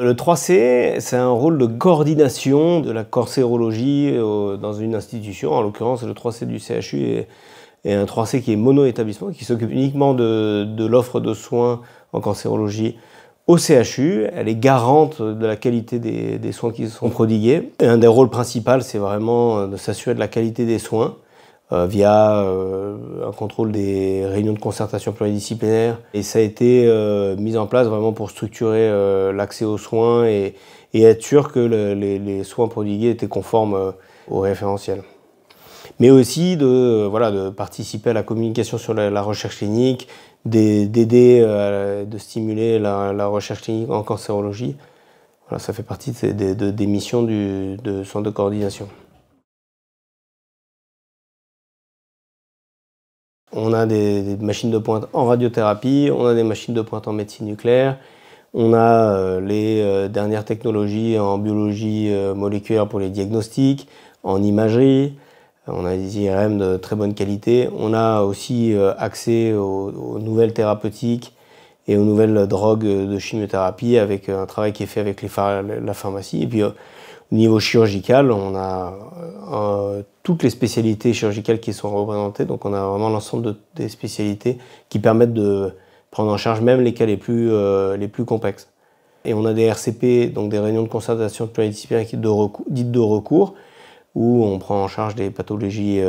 Le 3C, c'est un rôle de coordination de la cancérologie dans une institution. En l'occurrence, le 3C du CHU est un 3C qui est mono-établissement, qui s'occupe uniquement de l'offre de soins en cancérologie au CHU. Elle est garante de la qualité des soins qui sont prodigués. Et un des rôles principaux, c'est vraiment de s'assurer de la qualité des soins via un contrôle des réunions de concertation pluridisciplinaire. Et ça a été mis en place vraiment pour structurer l'accès aux soins et être sûr que les soins prodigués étaient conformes au référentiel. Mais aussi de participer à la communication sur la recherche clinique, d'aider, de stimuler la recherche clinique en cancérologie. Voilà, ça fait partie des missions de centre de coordination. On a des machines de pointe en radiothérapie, on a des machines de pointe en médecine nucléaire, on a les dernières technologies en biologie moléculaire pour les diagnostics, en imagerie, on a des IRM de très bonne qualité, on a aussi accès aux nouvelles thérapeutiques et aux nouvelles drogues de chimiothérapie avec un travail qui est fait avec la pharmacie. Et puis au niveau chirurgical, on a toutes les spécialités chirurgicales qui sont représentées, donc on a vraiment l'ensemble des spécialités qui permettent de prendre en charge même les cas les plus complexes. Et on a des RCP, donc des réunions de concertation pluridisciplinaire dites de recours, où on prend en charge des pathologies,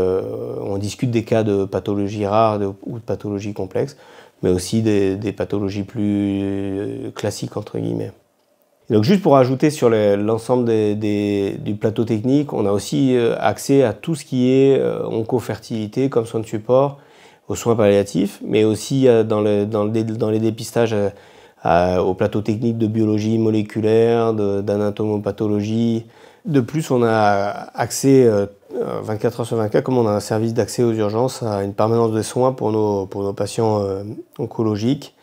on discute des cas de pathologies rares ou de pathologies complexes, mais aussi des pathologies plus classiques entre guillemets. Donc juste pour ajouter sur l'ensemble du plateau technique, on a aussi accès à tout ce qui est oncofertilité comme soins de support, aux soins palliatifs, mais aussi dans les dépistages au plateau technique de biologie moléculaire, d'anatomopathologie. De plus, on a accès 24 heures sur 24, comme on a un service d'accès aux urgences, à une permanence de soins pour nos patients oncologiques.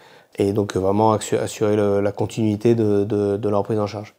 Et donc vraiment assurer la continuité de leur prise en charge.